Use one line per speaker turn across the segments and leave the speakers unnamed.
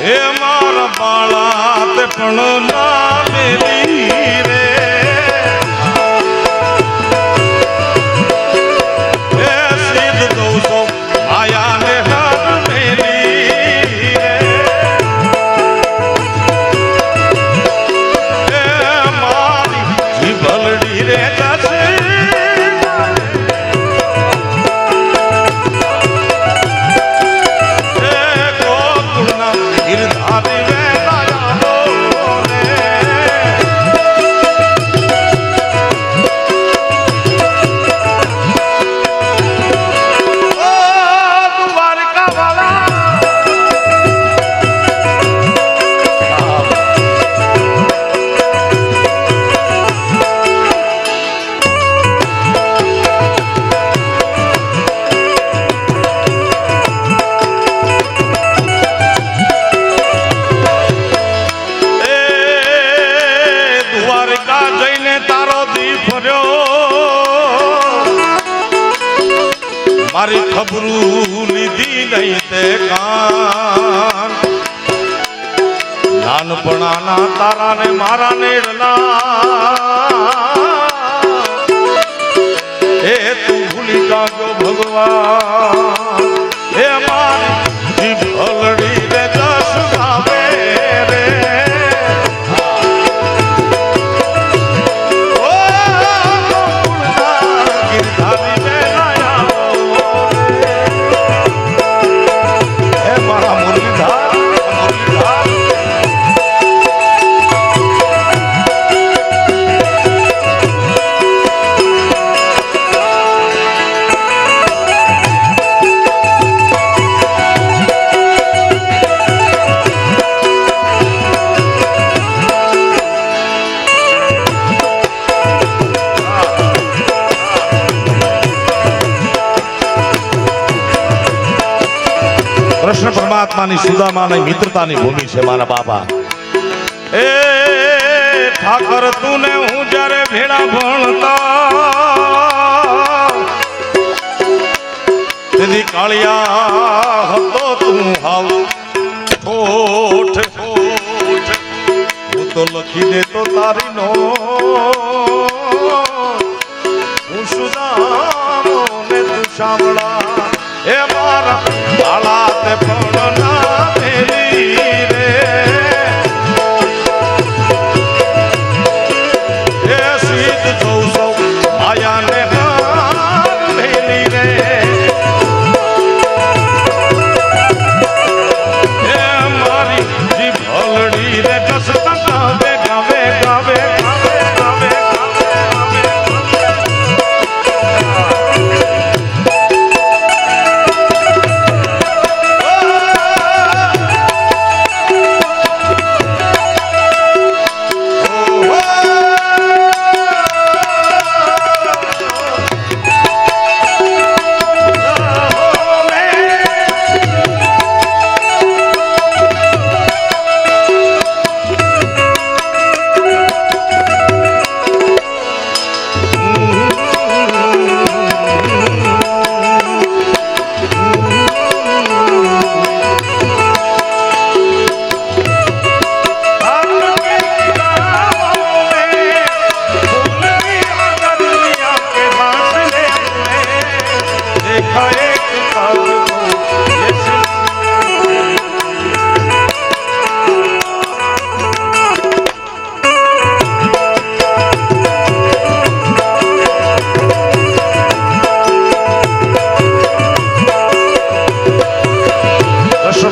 હે મારા બાળા તે પણ ના મેલી રે હે સીધ દઉં છો આયાને હાથ મેલી રે હે મારી જીભલડી રે જશે મારી ખબરું લીધી નહીં તે કાન નાનપણાના તારા ને મારા નેડલા એ તું ભૂલી જાજો ભગવાન હે મારી જીભલડી રે જસ ગાવે રે કૃષ્ણ પરમાત્માની સુદામાની મિત્રતાની ભૂમિ છે મારા બાપા એ ઠાકર તું ને હું જ્યારે ભેળા ભણતા તેથી કાળિયા હતો તું હાવ ઠોઠ ઠોઠ હું તો લખી દેતો તારી નો હું સુદામો ને તું સાંભળા એ મારા બાળા તે પણ ના મેલી રે એ સીધ જોઉં સૌ આયાને ના મેલી રે એ મારી જીભલડી રે જસતા ગાવે ગાવે ગાવે ગાવે ગાવે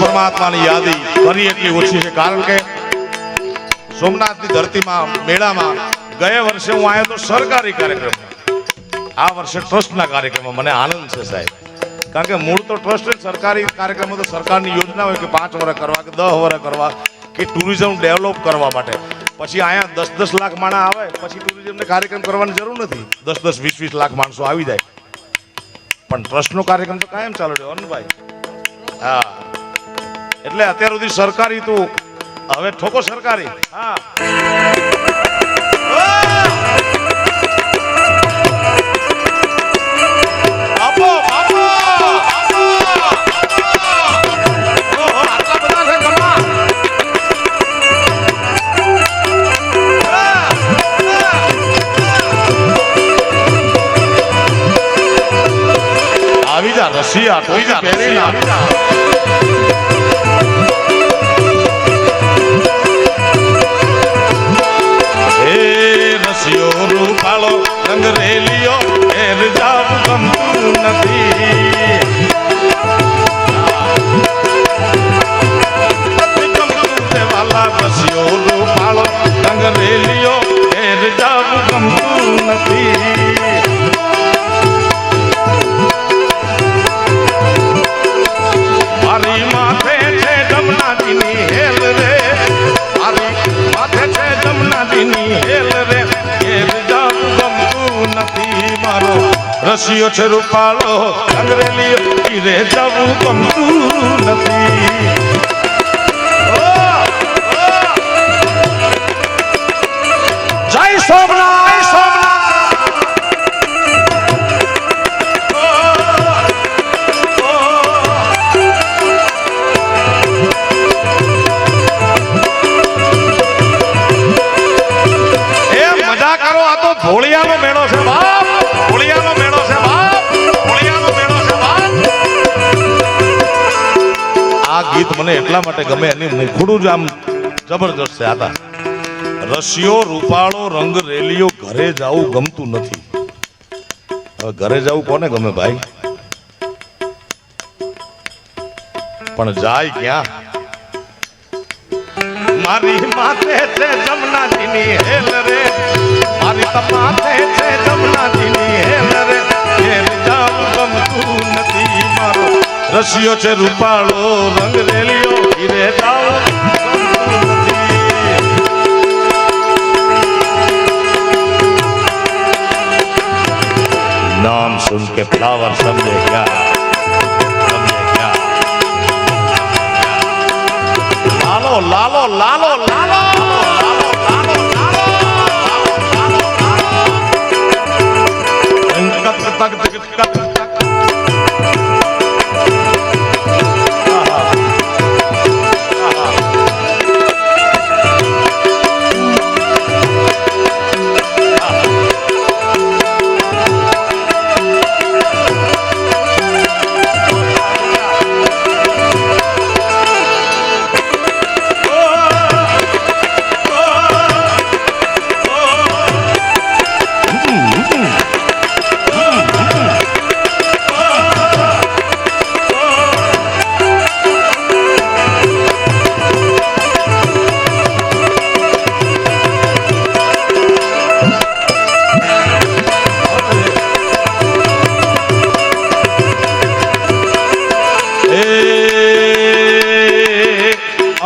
પરમાત્માની યાદી ફરી એટલી ઓછી છે કારણ કે સોમનાથની ધરતીમાં મેળામાં ગયા વર્ષે હું આવ્યો તો સરકારી કાર્યક્રમ આ વર્ષે ટ્રસ્ટના કાર્યક્રમમાં મને આનંદ છે સાહેબ કારણ કે મૂળ તો ટ્રસ્ટ સરકારી કાર્યક્રમો તો સરકારની યોજના હોય કે 5 વર્ષ કરવા કે 10 વર્ષ કરવા કે ટુરિઝમ ડેવલપ કરવા માટે પછી અહીંયા 10-10 લાખ માણસ આવે પછી ટુરિઝમને કાર્યક્રમ કરવાની જરૂર નથી 10-10 20-20 લાખ માણસો આવી જાય પણ ટ્રસ્ટનો કાર્યક્રમ તો કાયમ ચાલુ રહ્યો અનભાઈ હા એટલે અત્યાર સુધી સરકારી તું હવે ઠોકો સરકારી હા આપો આપો આટલા બધા છે ગમા પછી આ ટોપી પહેરી ના રસિયો રૂપાળો રંગ રેલિયો ઘેર જાવું ગમતું નથી વાલા રસિયો રૂપાળો રંગ રેલિયો ઘેર જાવું ગમતું નથી મારી માથે છે જમનાજીની હેલ રે મારી માથે છે જમનાજીની હેલ રે ઘેર જાવું ગમતું નથી મારો રસિયો છે રૂપાળો અંગ્રેલીઓ ઘેરે જાવું ગમતું નથી જય સોમનાથ હોળિયાનો મેળો છે બાપ હોળિયાનો મેળો છે બાપ હોળિયાનો મેળો છે બાપ આ ગીત મને એટલા માટે ગમે એની મુખડું જ આમ જબરજસ્ત છે આતા રસિયો રૂપાળો રંગ રેલિયો ઘરે જાવું ગમતું નથી હવે ઘરે જાવું કોને ગમે ભાઈ પણ જાય ક્યાં મારી માથે છે જમનાજીની હેલ રે મારી માથે છે જમનાજીની હેલ રે ઘેર જાવું ગમતું નથી મારો રસિયો છે રૂપાળો રંગ રેલિયો ઘેરે જાવું ગમતું નથી नाम सुन के फ्लावर समझे क्या लालो लालो लालो लालो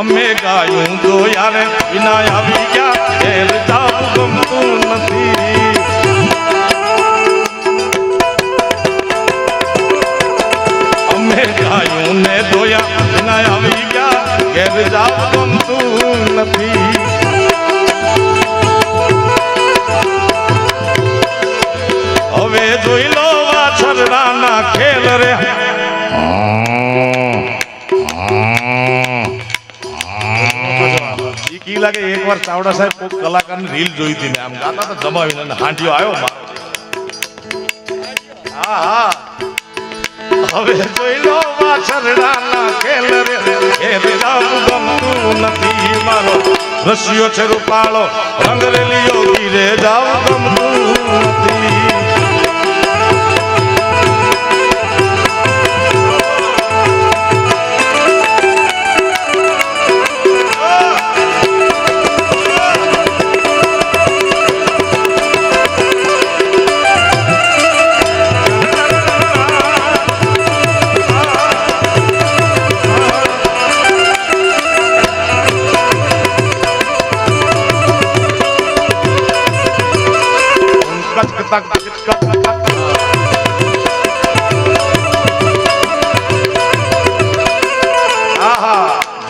અમે ગાયું તો યાર વિના આવી ગયા ઘેર જાવું ગમતું નથી અમે ગાયું ને ધોયા વિના આવી ગયા ઘેર જાવું ગમતું નથી હવે જોઈ લો વાછરડાના ખેલ રે લાગે એક વાર ચાવડા સાહેબ કોઈ કલાકારની રીલ જોઈ હતી ને આમ ગાતા તો જમાવીને હાંડિયો આવ્યો હા હા હવે જોઈ લો વાછરડાના ખેલ રે ઘેર જાવું ગમતું નથી મારો રસિયો છે રૂપાળો રંગ રેલિયો ઘેરે જાવું ગમતું નથી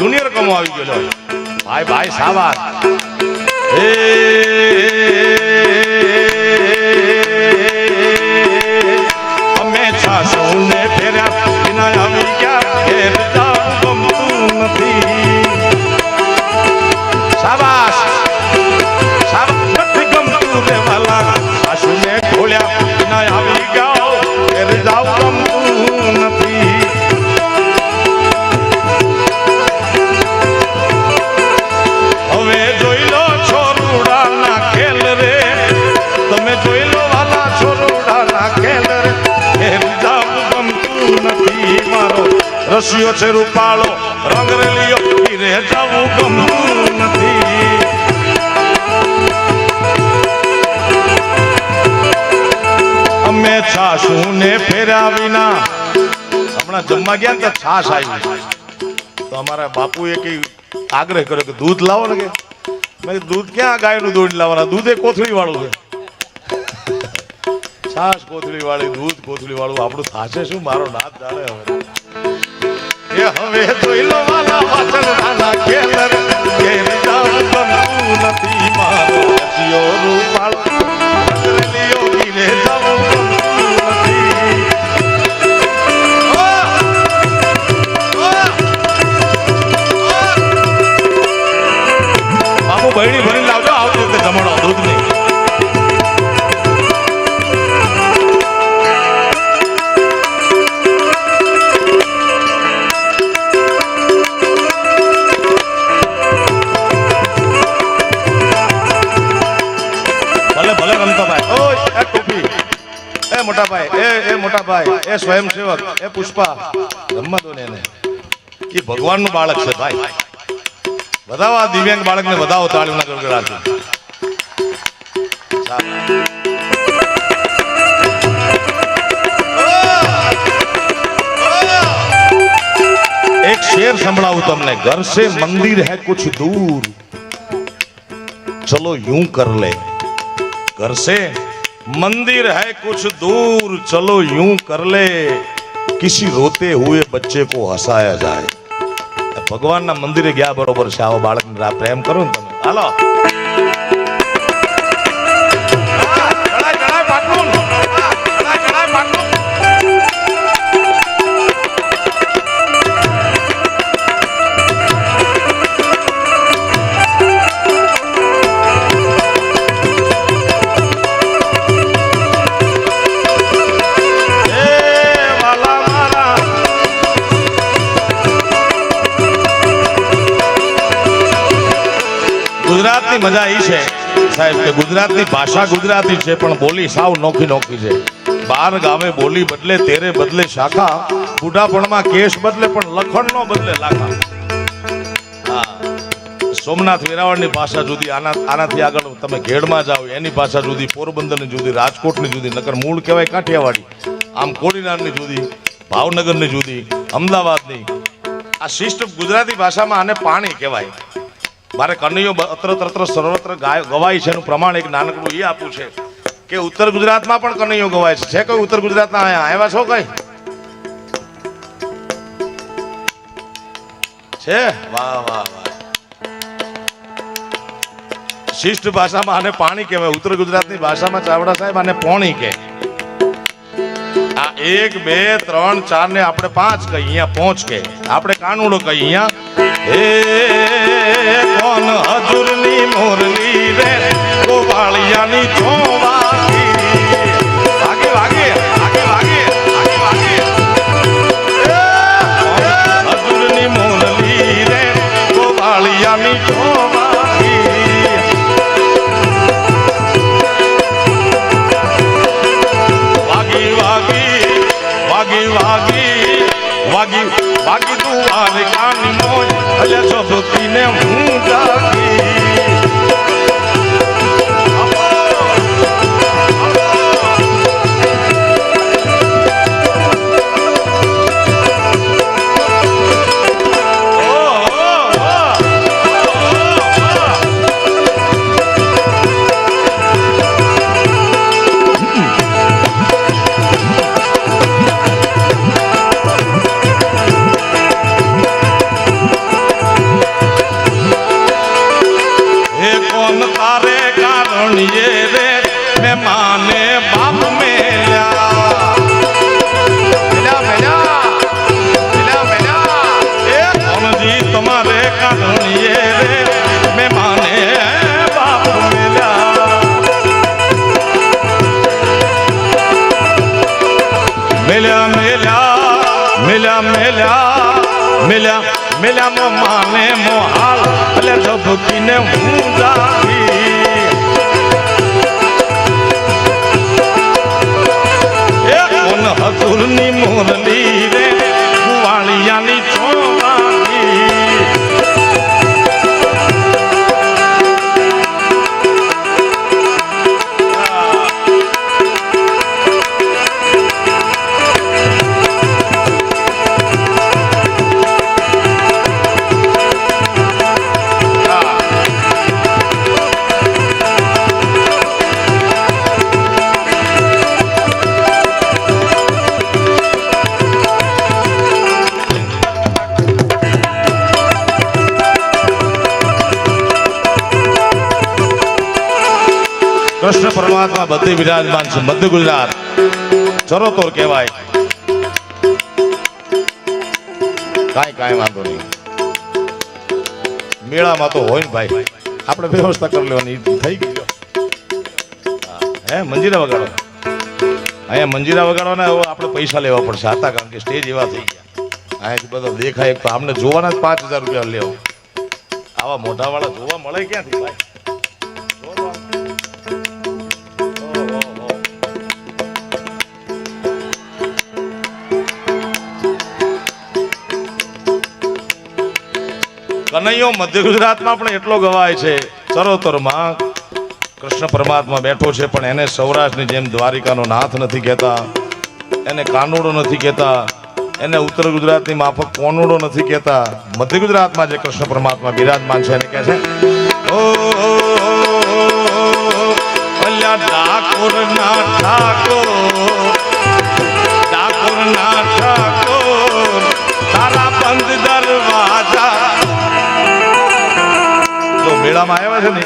જુનિયર કમો આવી ગયો ભાઈ ભાઈ સાવાસ અમે છાસો ને ફેર્યા વિના આવી ગયા ઘેર જાવું ગમતું નથી સાવાસ નથી ગમતું રે વાલા સાસુ ને ખોલ્યા વિના આવી ગયા ઘેર જાવું ગમતું નથી રચ્યો છે રૂપાળો રંગ રેલિયો રે જવું ગમતું નથી. અમે છાશું ને ફેર્યા વિના હમણાં જમવા ગયા ને છાશ આવી તો અમારા બાપુએ કઈ આગ્રહ કર્યો કે દૂધ લાવો ને કે મેં દૂધ ક્યાં ગાયનું દૂધ લાવવાના દૂધ એ કોથળી વાળું છે છાશ કોથળી વાળી દૂધ કોથળી વાળું આપણું થાશે શું મારો નાથ જાણે હવે એ હવે જોઈ લો વાલા વાચન નાના ખેલર ઘેર જાવ ગમતું નથી મારો રચિયો રૂપાળો રંગરેલિયો ઘીરે જાવ બહેણી ભરી લાવજો આવતી વખતે જમણો દૂધ નહીં. ભલે ભલે રમતા ભાઈ ઓય એ ટોપી એ મોટા ભાઈ એ મોટા ભાઈ એ સ્વયંસેવક એ પુષ્પા રમવા દો ને એને એ ભગવાનનું બાળક છે ભાઈ. વધાવો આ દિવ્યાંગ બાળકને વધાવો તાળીઓના ગડગડાથી. એક શેર સંભળાવું તમને. ઘર से मंदिर है कुछ दूर चलो यूं कर ले. घर से मंदिर है कुछ दूर चलो यूं कर ले. किसी रोते हुए बच्चे को हंसाया जाए. ભગવાનના મંદિરે ગયા બરોબર છે. આવો બાળકને પ્રેમ કરો ને તમે. હાલો ગુજરાતની મજા એ છે સાહેબ કે ગુજરાતની ભાષા ગુજરાતી છે પણ બોલી સાવ નોખી નોખી છે. 12 ગામે બોલી બદલે તેરે બદલે શાખા. બુઢાપણમાં કેશ બદલે પણ લખણ નો બદલે લાખા. હા સોમનાથ વેરાવળની ભાષા જુદી. આનાથી આગળ તમે ઘેડમાં જાઓ એની ભાષા જુદી, પોરબંદરની જુદી, રાજકોટની જુદી, નકર મૂળ કહેવાય કાઠિયાવાડી. આમ કોડીનારની જુદી, ભાવનગરની જુદી, અમદાવાદની. આ શિષ્ટ ગુજરાતી ભાષામાં આને પાણી કહેવાય. મારે કનૈયો અત્ર તત્ર સર્વત્ર ગવાય છે એનું પ્રમાણ એક નાનકડું એ આપવું છે કે ઉત્તર ગુજરાતમાં પણ કનૈયો ગવાય છે. છે કોઈ ઉત્તર ગુજરાતના આવ્યા છો કઈ છે? વાહ વાહ વાહ. શિષ્ટ ભાષામાં આને પાણી કહેવાય. ઉત્તર ગુજરાતની ભાષામાં ચાવડા સાહેબ આને પોણી કહે. આ 1 2 3 4 ને આપણે 5 કહીએ, અહીંયા પહોંચ કે આપણે કાનુડો કહીએ. અહીંયા એ કોણ હજુરની મોરલી રે ગોવાળિયાની ચોવાકી. વાગે વાગે વાગે વાગે વાગે વાગે. હજુરની મોરલી રે ગોવાળિયાની ચોવાકી. વાગી વાગી વાગી વાગી વાગી વાગી તું કાની મોજ અલ્યા સબતીને હું જાગી. મેલા મો માને મોહાલ એટલે ઝબકીને હું જાગી. એ કોણ હતુરની મોરલી રે ગુવાળિયાની કૃષ્ણ પરમાત્મા બધે વિરાજમાન છે. મધ્ય ગુજરાત ચરોતર કહેવાય. કાંઈ વાંધો નહીં. મેળામાં તો હોય ને ભાઈ, આપણે વ્યવસ્થા કરી લેવાની થઈ ગઈ. હે મંજીરા વગાડો, અહીંયા મંજીરા વગાડવાના હવે આપણે પૈસા લેવા પડશે હતા, કારણ કે સ્ટેજ એવા થઈ ગયા. અહીંયાથી બધા દેખાય તો આમને જોવાના જ 5000 રૂપિયા લેવો. આવા મોઢા વાળા જોવા મળે ક્યાંથી ભાઈ? કનૈયો મધ્ય ગુજરાતમાં પણ એટલો ગવાય છે. ચરોતરમાં કૃષ્ણ પરમાત્મા બેઠો છે, પણ એને સૌરાષ્ટ્રની જેમ દ્વારિકાનો નાથ નથી કહેતા, એને કાનુડો નથી કહેતા, એને ઉત્તર ગુજરાતની માફક કોનુડો નથી કહેતા. મધ્ય ગુજરાતમાં જે કૃષ્ણ પરમાત્મા બિરાજમાન છે એને કહે છે ઠાકોરના ઠાકોર તારા બંધ દરવાજા. તો મેળામાં આવ્યા છે ને,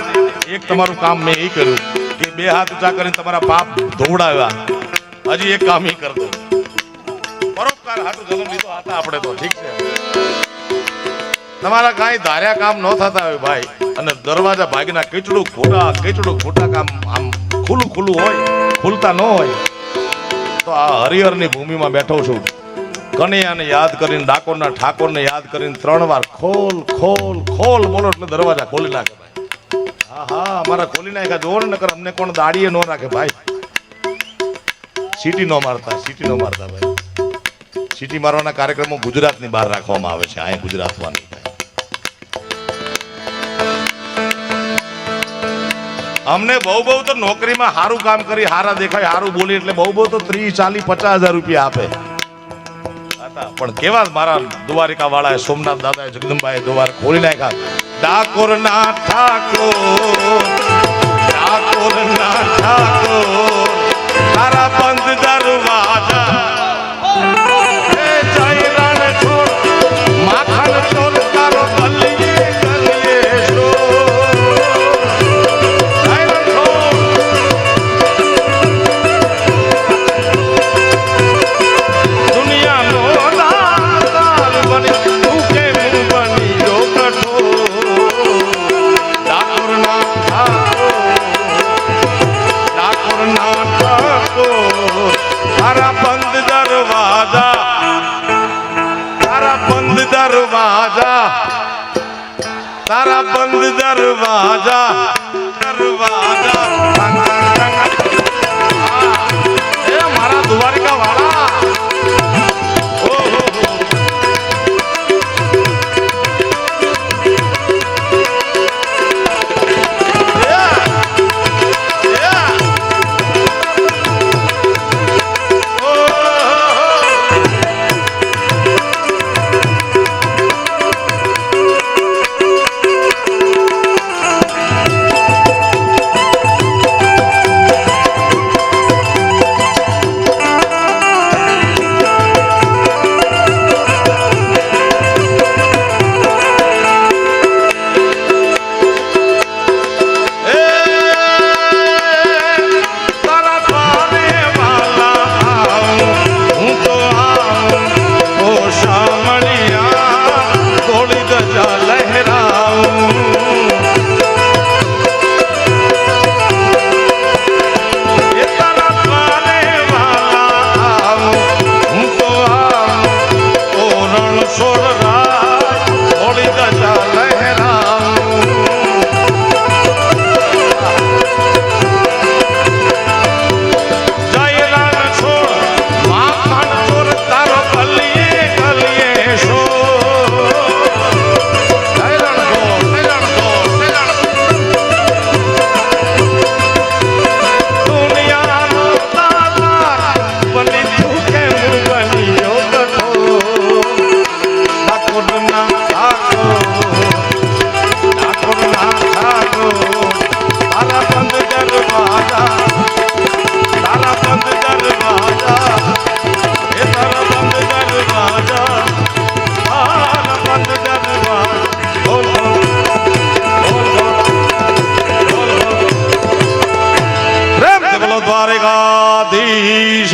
એક તમારું કામ મેં એ કર્યું કે 2 હાથ ઊંચા કરીને તમારા પાપ ધોવડાવ્યા. હજી એક કામ એ કરતો, પરોપકાર હાટું જન્મ લીધો હતા આપણે તો ઠીક છે. તમારા કાંઈ ધાર્યા કામ ન થતા હોય ભાઈ, અને દરવાજા ભાગના કેટલું ખોટા કામ આમ ખુલ્લું હોય, ખુલતા ન હોય, તો આ હરિહરની ભૂમિમાં બેઠો છું. કનૈયાને યાદ કરીને, ડાકોરના ઠાકોરને યાદ કરીને 3 વાર ખોલ બોલો એટલે દરવાજા ખોલી નાખે ભાઈ. હા અમારા ખોલી નાખ્યા. જોવો ને, નકર અમને કોણ દાડીએ ન રાખે ભાઈ. સીટી ન મારતા ભાઈ. સીટી મારવાના કાર્યક્રમો ગુજરાતની બહાર રાખવામાં આવે છે, અહીંયા ગુજરાતમાં નહીં. અમને બહુ તો નોકરીમાં સારું કામ કરી, સારા દેખાય, સારું બોલી એટલે બહુ તો 30, 40, 50 હજાર રૂપિયા આપે. પણ કેવા મારા દ્વારિકા વાળા સોમનાથ દાદા જગદંબાએ દ્વાર ખોલી નાખ્યા. ડાકોરના ઠાકોર તારા બંધ દરવાજા. માખણ ચોર તારો ગલીએ તારા બંધ દરવાજા. મારા દ્વારિકા વાળા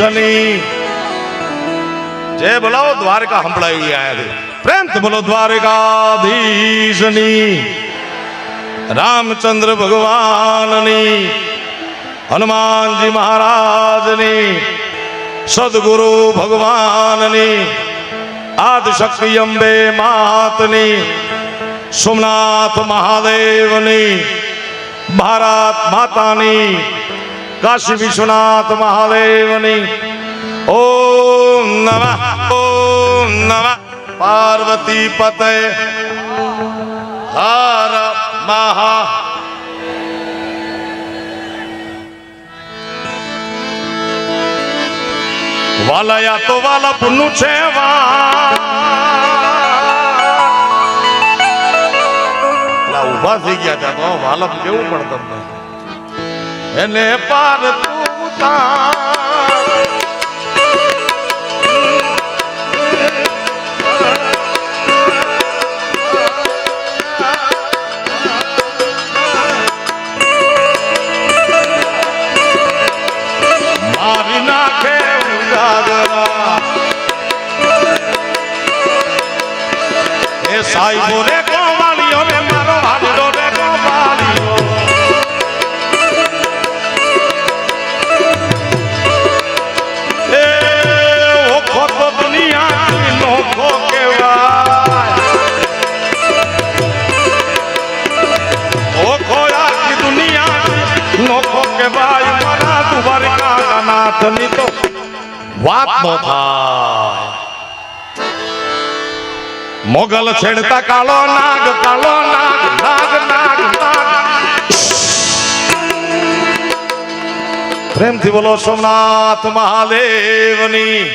દ્વારકાધીશની જય બોલાવો દ્વારકા સંભળાવી આયા છે પ્રેમથી બોલો દ્વારકાધીશની રામચંદ્ર ભગવાનની હનુમાનજી મહારાજની સદગુરુ ભગવાનની આદિશક્તિ અંબે માતની સોમનાથ મહાદેવની ભારત માતાની કાશી વિશ્વનાથ મહાદેવની ઓમ નમઃ પાર્વતી પતે હર મહા વાલયા તો વાલા પુનું છે ઉભા થઈ ગયા હતા તો વાલપ કેવું પણ તમને એને પાર મારી નાખે ઉજાગરા એ સાઈબો રે કોમાળીઓ રે મારો હાડો રે કોમાળીઓ એ ઓખો તો દુનિયા નોખો કેવાય ઓખો આખી દુનિયા નોખો કેવાય મારા દ્વારકા નાથની તો વાત નો થાય મોગલ છેડતા કાળો નાગ નાગ નાગ પ્રેમથી બોલો સોમનાથ મહાદેવની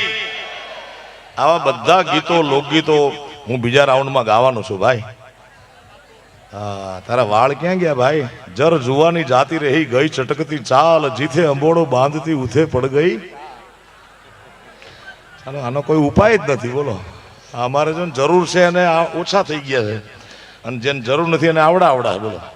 આવા બધા ગીતો લોકગીતો હું બીજા રાઉન્ડમાં ગાવાનો છું ભાઈ હા તારા વાળ ક્યાં ગયા ભાઈ જર જુવાની જાતી રહી ગઈ ચટકતી ચાલ જીથે અંબોડો બાંધતી ઉથે પડ ગઈ ચાલો આનો કોઈ ઉપાય જ નથી બોલો અમારે જો જરૂર છે અને ઓછા થઈ ગયા છે અને જેને જરૂર નથી એને આવડા બોલો